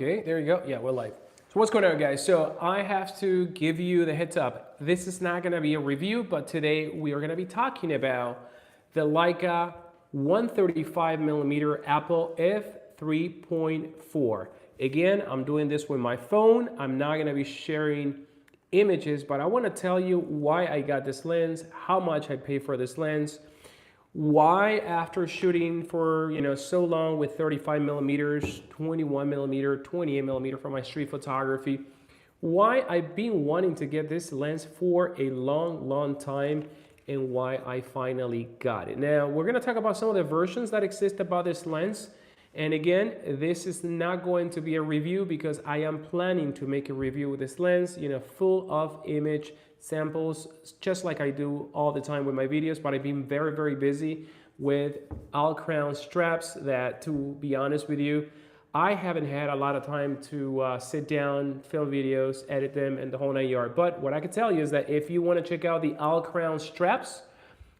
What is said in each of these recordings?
Okay, there you go. Yeah, we're live. So what's going on, guys? So I have to give you the heads up. This is not going to be a review, but today we are going to be talking about the Leica 135mm APO f3.4. Again, I'm doing this with my phone. I'm not going to be sharing images, but I want to tell you why I got this lens, how much I pay for this lens, why after shooting for so long with 35 millimeters, 21 millimeter, 28 millimeter for my street photography, why I've been wanting to get this lens for a long time, and why I finally got it. Now we're going to talk about some of the versions that exist about this lens. And again, this is not going to be a review because I am planning to make a review with this lens, full of image samples, just like I do all the time with my videos. But I've been very busy with all crown straps that, to be honest with you, I haven't had a lot of time to sit down, film videos, edit them, and the whole 9 yards. But what I can tell you is that if you want to check out the all crown straps,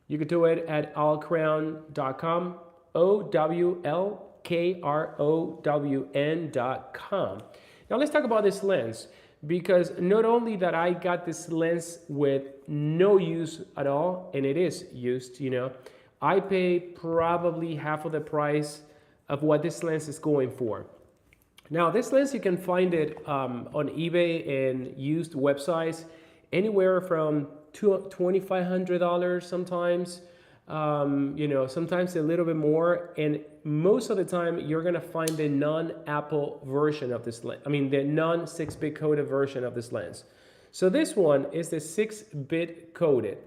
you can do it at allcrown.com, OWLKROWN.com. Now let's talk about this lens, because not only that I got this lens with no use at all, and it is used, I pay probably half of the price of what this lens is going for. Now this lens, you can find it on eBay and used websites anywhere from $2,500 sometimes, sometimes a little bit more, and most of the time you're gonna find the non-Apple version of this lens. I mean the non-6-bit coded version of this lens. So this one is the 6-bit coded,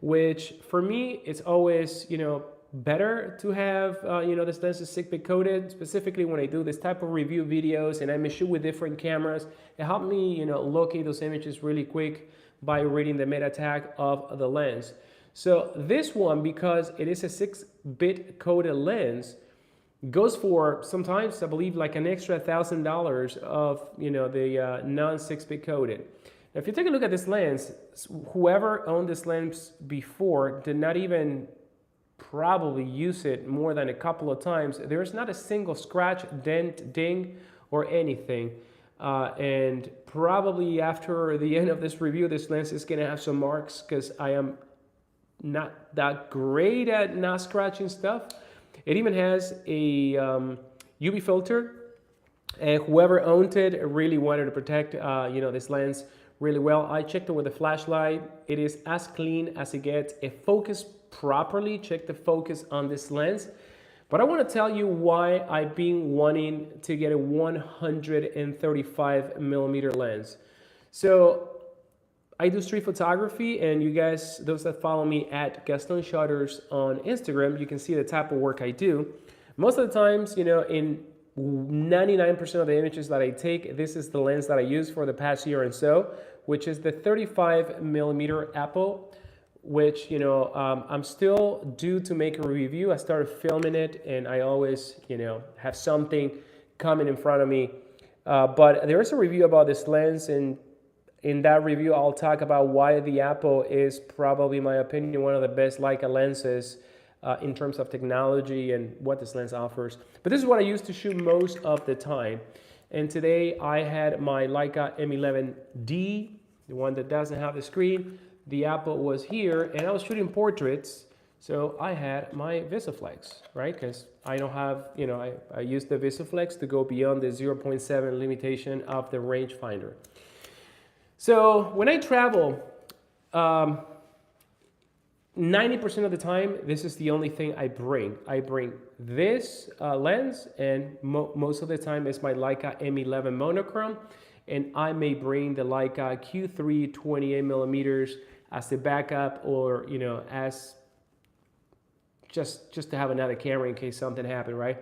which for me it's always better to have this lens is 6-bit coded, specifically when I do this type of review videos and I may shoot with different cameras. It helped me locate those images really quick by reading the meta tag of the lens. So this one, because it is a 6-bit coded lens, goes for sometimes I believe like an extra $1,000 of the non-6-bit coded. Now, if you take a look at this lens, whoever owned this lens before did not even probably use it more than a couple of times. There's not a single scratch, dent, ding, or anything. And probably after the end of this review, this lens is gonna have some marks because I am not that great at not scratching stuff. It even has a UV filter, and whoever owned it really wanted to protect this lens really well. I checked it with a flashlight. It is as clean as it gets. It focused properly. Check the focus on this lens. But I want to tell you why I've been wanting to get a 135 millimeter lens. So I do street photography, and you guys, those that follow me at Gaston Shutters on Instagram, you can see the type of work I do. Most of the times, in 99% of the images that I take, this is the lens that I use for the past year and so, which is the 35 millimeter APO, which I'm still due to make a review. I started filming it, and I always have something coming in front of me. But there is a review about this lens, and in that review I'll talk about why the APO is probably, in my opinion, one of the best Leica lenses in terms of technology and what this lens offers. But this is what I used to shoot most of the time. And today I had my Leica M11D, the one that doesn't have the screen. The APO was here, and I was shooting portraits, so I had my Visiflex, right? Because I don't have, I use the Visiflex to go beyond the 0.7 limitation of the rangefinder. So when I travel, 90% of the time, this is the only thing I bring. I bring this lens, and most of the time it's my Leica M11 Monochrom, and I may bring the Leica Q3 28 millimeters as the backup, or as just to have another camera in case something happened, right?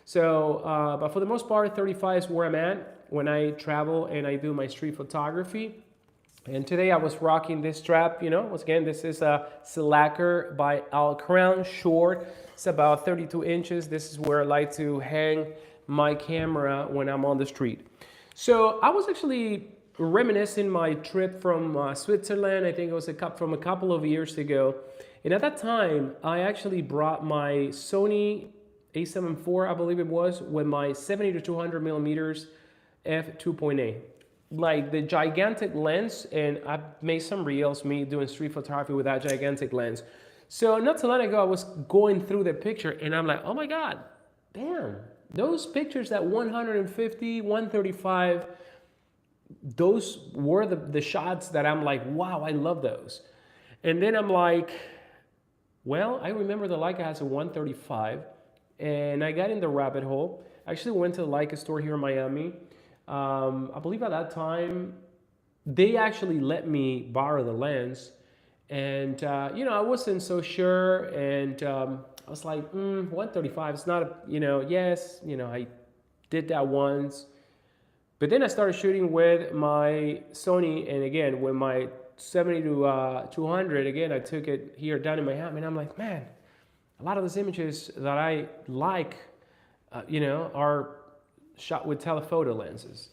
So, but for the most part, 35 is where I'm at when I travel and I do my street photography. And today I was rocking this strap, once again, this is a Slacker by All Crown, short. It's about 32 inches. This is where I like to hang my camera when I'm on the street. So I was actually reminiscing my trip from Switzerland. I think it was from a couple of years ago. And at that time, I actually brought my Sony A7 IV, I believe it was, with my 70 to 200 millimeters f2.8, like the gigantic lens, and I've made some reels, me doing street photography with that gigantic lens. So not too long ago, I was going through the picture and I'm like, oh my God, damn, those pictures at 150, 135, those were the shots that I'm like, wow, I love those. And then I'm like, well, I remember the Leica has a 135 and I got in the rabbit hole. I actually went to the Leica store here in Miami. I believe at that time, they actually let me borrow the lens. And, you know, I wasn't so sure. And I was like, 135, it's not, yes, I did that once. But then I started shooting with my Sony. And again, with my 70 to 200, again, I took it here down in Miami. And I'm like, man, a lot of those images that I like, are shot with telephoto lenses.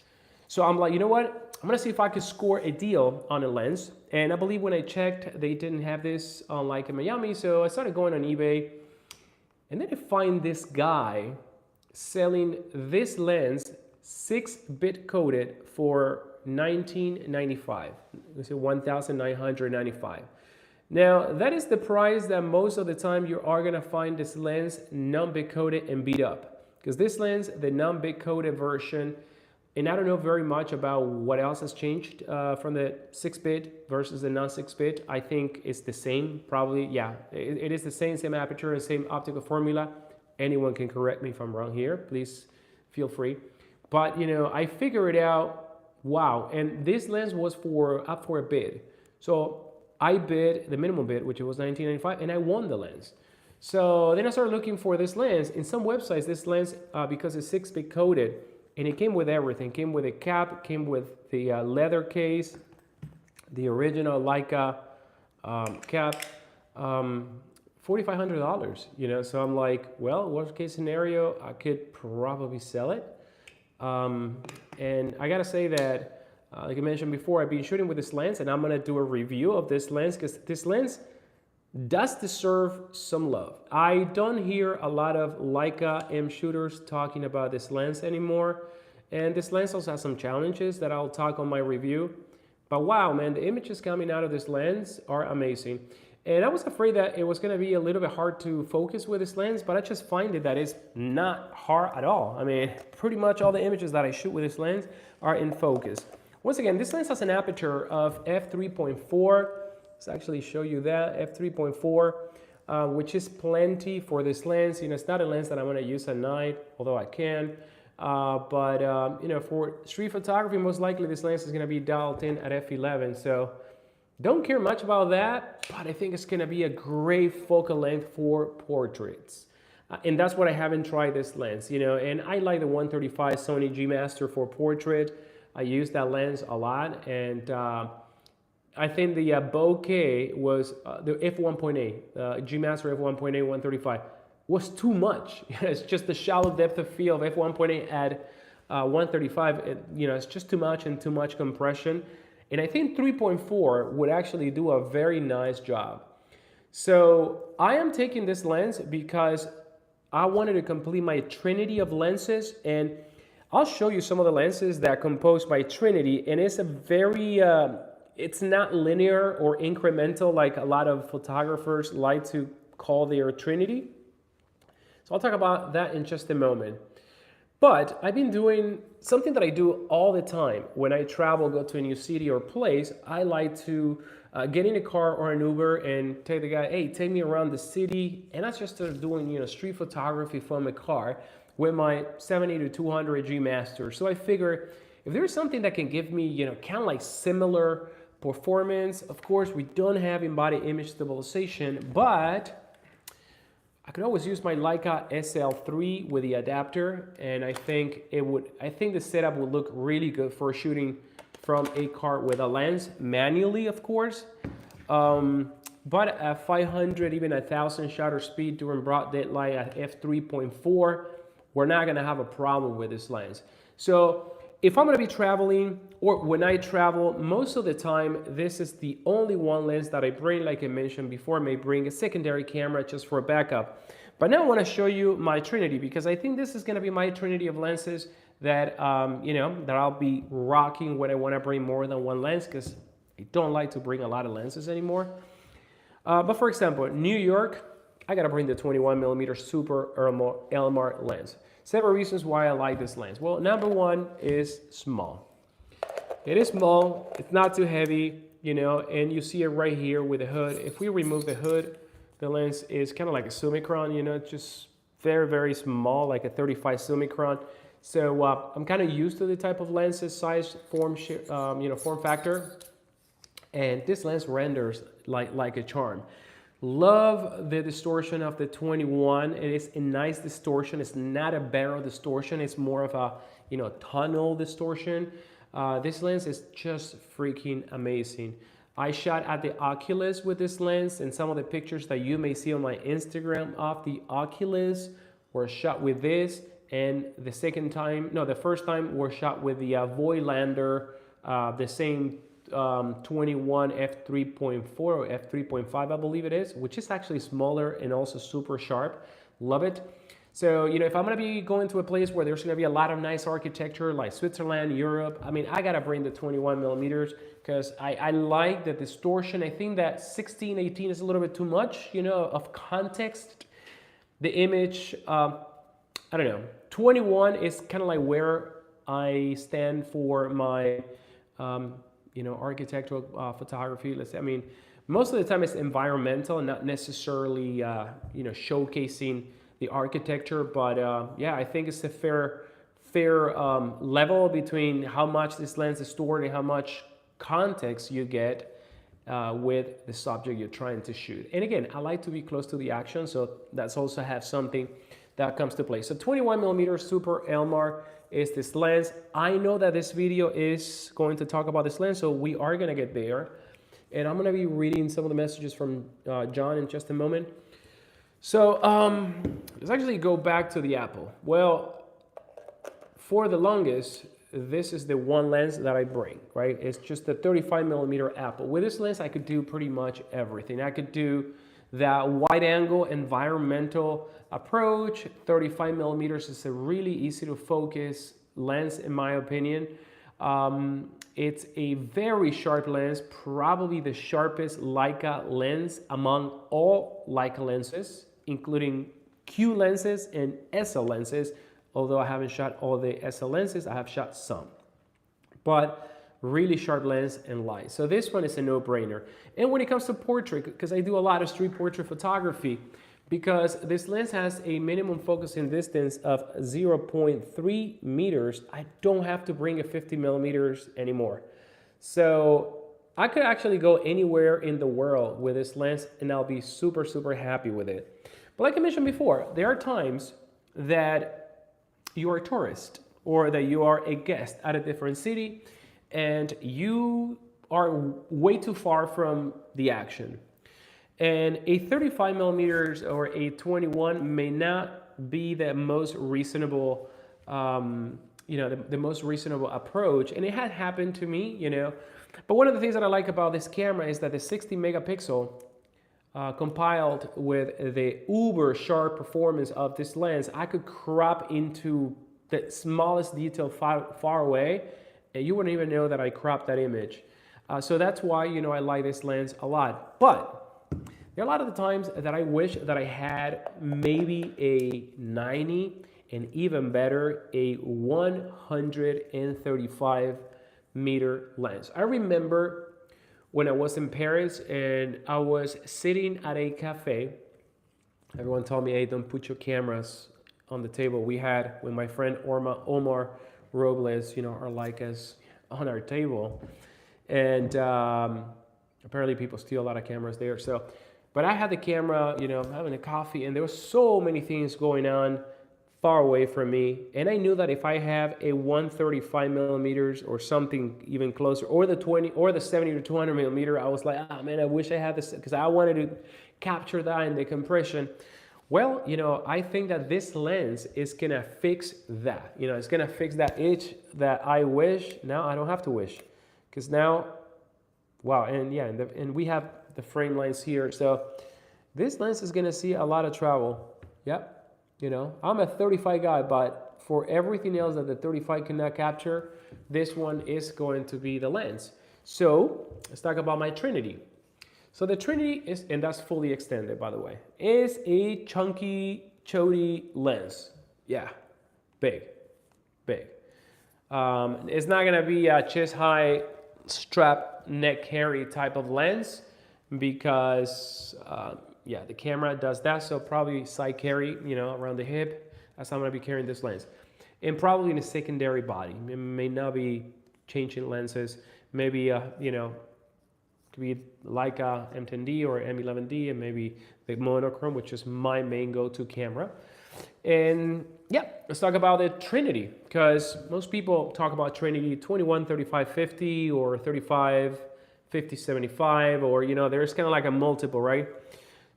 So I'm like, you know what? I'm gonna see if I could score a deal on a lens. And I believe when I checked, they didn't have this on Leica Miami. So I started going on eBay. And then I find this guy selling this lens 6-bit coated for $19.95. It's $1,995. Now, that is the price that most of the time you are gonna find this lens non-bit coated and beat up. Because this lens, the non-bit coated version, and I don't know very much about what else has changed from the 6-bit versus the non-6-bit. I think it's the same, probably, yeah. It is the same aperture and same optical formula. Anyone can correct me if I'm wrong here. Please feel free. But, I figured it out, wow. And this lens was up for a bid. So I bid the minimum bid, which was $19.95, and I won the lens. So then I started looking for this lens. In some websites, this lens, because it's 6-bit coated, and it came with everything. It came with a cap, came with the leather case, the original Leica cap, $4,500, So I'm like, well, worst case scenario, I could probably sell it. And I gotta say that, like I mentioned before, I've been shooting with this lens, and I'm gonna do a review of this lens because this lens does deserve some love. I don't hear a lot of Leica M shooters talking about this lens anymore. And this lens also has some challenges that I'll talk on my review. But wow, man, the images coming out of this lens are amazing. And I was afraid that it was gonna be a little bit hard to focus with this lens, but I just find that it's not hard at all. I mean, pretty much all the images that I shoot with this lens are in focus. Once again, this lens has an aperture of f3.4. Let's actually show you that, f3.4, which is plenty for this lens. It's not a lens that I'm gonna use at night, although I can. For street photography, most likely this lens is gonna be dialed in at f11. So don't care much about that, but I think it's gonna be a great focal length for portraits. And that's what I haven't tried this lens, and I like the 135 Sony G Master for portrait. I use that lens a lot, and I think the bokeh was the f1.8, G Master f1.8 135 was too much. It's just the shallow depth of field of f1.8 at 135. It's just too much and too much compression. And I think 3.4 would actually do a very nice job. So I am taking this lens because I wanted to complete my Trinity of lenses, and I'll show you some of the lenses that are composed by Trinity, and it's a very it's not linear or incremental like a lot of photographers like to call their Trinity. So I'll talk about that in just a moment. But I've been doing something that I do all the time. When I travel, go to a new city or place, I like to get in a car or an Uber and tell the guy, hey, take me around the city. And I just started doing, street photography from a car with my 70 to 200 G Master. So I figure if there's something that can give me, kind of like similar performance. Of course, we don't have in-body image stabilization, but I could always use my Leica SL3 with the adapter, and I think the setup would look really good for shooting from a car with a lens manually, of course. But at 500, even 1,000 shutter speed during broad daylight at f3.4, we're not gonna have a problem with this lens. So if I'm gonna be traveling, or when I travel, most of the time, this is the only one lens that I bring. Like I mentioned before, I may bring a secondary camera just for backup. But now I wanna show you my Trinity, because I think this is gonna be my Trinity of lenses that, you know, that I'll be rocking when I want to bring more than one lens, because I don't like to bring a lot of lenses anymore. But for example, New York, I got to bring the 21mm Super-Elmar lens. Several reasons why I like this lens. Well, number one is small. It is small, it's not too heavy, you know, and you see it right here with the hood. If we remove the hood, the lens is kind of like a Summicron, you know, just very, very small, like a 35 Summicron. So I'm kind of used to the type of lenses, size, form, you know, form factor. And this lens renders like a charm. Love the distortion of the 21. It is a nice distortion. It's not a barrel distortion. It's more of a, you know, tunnel distortion. This lens is just freaking amazing. I shot at the Oculus with this lens, and some of the pictures that you may see on my Instagram of the Oculus were shot with this. And the first time were shot with the Voigtlander, the same 21 f3.4 or f3.5, I believe it is, which is actually smaller and also super sharp. Love it. So, you know, if I'm going to be going to a place where there's going to be a lot of nice architecture like Switzerland, Europe, I mean, I got to bring the 21mm because I like the distortion. I think that 16, 18 is a little bit too much, you know, of context. The image, I don't know, 21 is kind of like where I stand for my, you know, architectural photography. Let's say, I mean, most of the time it's environmental and not necessarily, you know, showcasing the architecture. But yeah, I think it's a fair level between how much this lens is stored and how much context you get with the subject you're trying to shoot. And again, I like to be close to the action, so that's also have something that comes to play. So 21mm Super-Elmar is this lens. I know that this video is going to talk about this lens, so we are going to get there. And I'm going to be reading some of the messages from John in just a moment. So let's actually go back to the Apple. Well, for the longest, this is the one lens that I bring, right? It's just the 35mm Apple. With this lens, I could do pretty much everything. I could do that wide angle environmental approach. 35mm is a really easy to focus lens, in my opinion. It's a very sharp lens, probably the sharpest Leica lens among all Leica lenses, including Q lenses and SL lenses. Although I haven't shot all the SL lenses, I have shot some. But really sharp lens and light. So this one is a no-brainer. And when it comes to portrait, because I do a lot of street portrait photography, because this lens has a minimum focusing distance of 0.3 meters, I don't have to bring a 50mm anymore. So I could actually go anywhere in the world with this lens and I'll be super, super happy with it. But like I mentioned before, there are times that you are a tourist or that you are a guest at a different city and you are way too far from the action. And a 35mm or a 21 may not be the most reasonable, you know, the most reasonable approach. And it had happened to me, you know. But one of the things that I like about this camera is that the 60 megapixel compiled with the uber sharp performance of this lens, I could crop into the smallest detail far away, and you wouldn't even know that I cropped that image. So that's why, you know, I like this lens a lot. But there are a lot of the times that I wish that I had maybe a 90 and even better, a 135 meter lens. I remember when I was in Paris and I was sitting at a cafe. Everyone told me, hey, don't put your cameras on the table. We had, with my friend Omar Robles, you know, our Leicas on our table. And apparently people steal a lot of cameras there. So, but I had the camera, you know, having a coffee, and there was so many things going on far away from me. And I knew that if I have a 135mm or something even closer, or the 20 or the 70 to 200mm, I was like, ah, man, I wish I had this, because I wanted to capture that in the compression. Well, you know, I think that this lens is gonna fix that. You know, it's gonna fix that itch that I wish. Now I don't have to wish, because now, wow, and yeah, and we have the frame lines here. So this lens is gonna see a lot of travel. Yep. You know, I'm a 35 guy, but for everything else that the 35 cannot capture, this one is going to be the lens. So let's talk about my Trinity. So the Trinity is, and that's fully extended by the way, is a chunky, chody lens. Yeah, big. It's not gonna be a chest high strap neck carry type of lens because yeah, the camera does that, so probably side carry, you know, around the hip. That's how I'm gonna be carrying this lens. And probably in a secondary body. It may not be changing lenses. Maybe, you know, could be Leica M10D or M11D, and maybe the Monochrom, which is my main go-to camera. And yeah, let's talk about the Trinity, because most people talk about Trinity 21, 35, 50, or 35, 50, 75, or, you know, there's kind of like a multiple, right?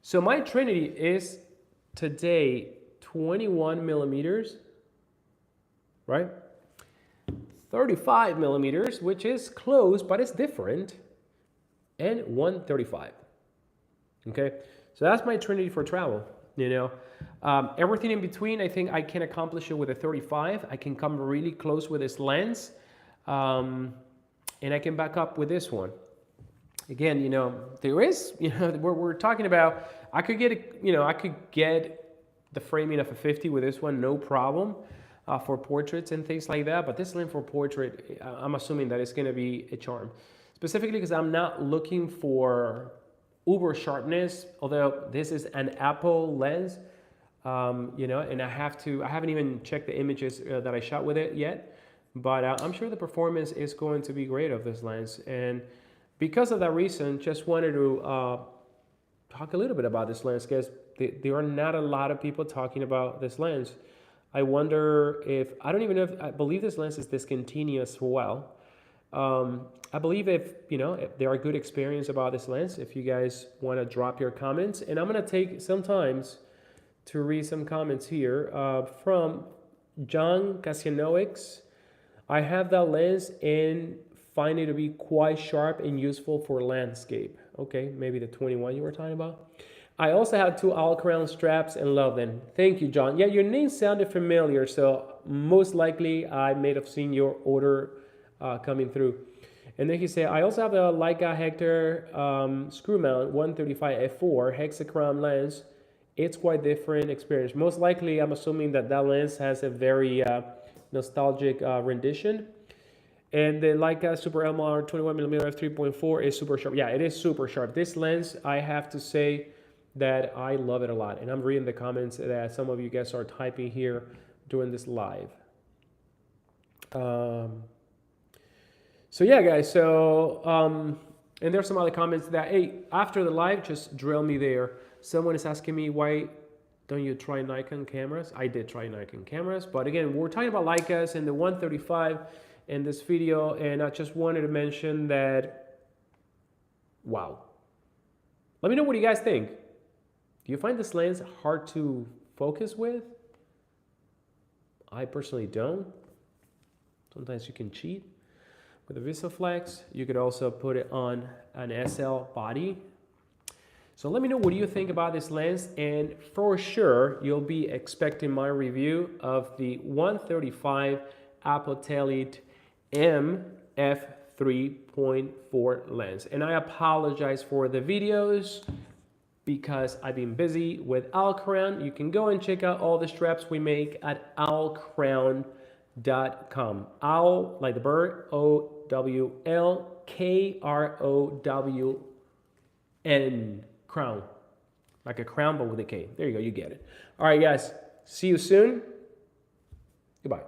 So my Trinity is today 21 millimeters, right? 35 millimeters, which is close, but it's different, and 135. Okay, so that's my Trinity for travel. You know, everything in between, I think I can accomplish it with a 35. I can come really close with this lens, and I can back up with this one. Again, you know, there is, you know, we're talking about, I could get, you know, I could get the framing of a 50 with this one, no problem, for portraits and things like that. But this lens for portrait, I'm assuming that it's going to be a charm, specifically because I'm not looking for uber sharpness, although this is an APO lens, you know, and I haven't even checked the images that I shot with it yet, but I'm sure the performance is going to be great of this lens. And because of that reason, just wanted to talk a little bit about this lens, because there are not a lot of people talking about this lens. I wonder if, I don't even know if, I believe this lens is discontinuous as well. I believe if there are good experience about this lens, if you guys want to drop your comments, and I'm going to take some time to read some comments here from John Kasianowicz. I have that lens and find it to be quite sharp and useful for landscape. Okay, maybe the 21 you were talking about. I also have 2 all-crown straps and love them. Thank you, John. Yeah, your name sounded familiar, so most likely I may have seen your order coming through. And then he said, I also have a Leica Hector screw mount 135 f4 hexachrom lens. It's quite different experience. Most likely, I'm assuming that that lens has a very nostalgic rendition. And the Leica Super-Elmar 21mm f3.4 is super sharp. Yeah, it is super sharp. This lens, I have to say that I love it a lot. And I'm reading the comments that some of you guys are typing here during this live. So yeah, guys, so, and there's some other comments that, hey, after the live, just drill me there. Someone is asking me, why don't you try Nikon cameras? I did try Nikon cameras, but again, we're talking about Leicas and the 135 in this video, and I just wanted to mention that, wow. Let me know what you guys think. Do you find this lens hard to focus with? I personally don't. Sometimes you can cheat with a VistaFlex. You could also put it on an SL body. So let me know what you think about this lens, and for sure you'll be expecting my review of the 135 APO-Telyt-M f3.4 lens. And I apologize for the videos because I've been busy with Owl Crown. You can go and check out all the straps we make at owlcrown.com. Owl, like the bird, OWLKROWN. Crown, like a crown but with a K. There you go, you get it. All right, guys, see you soon. Goodbye.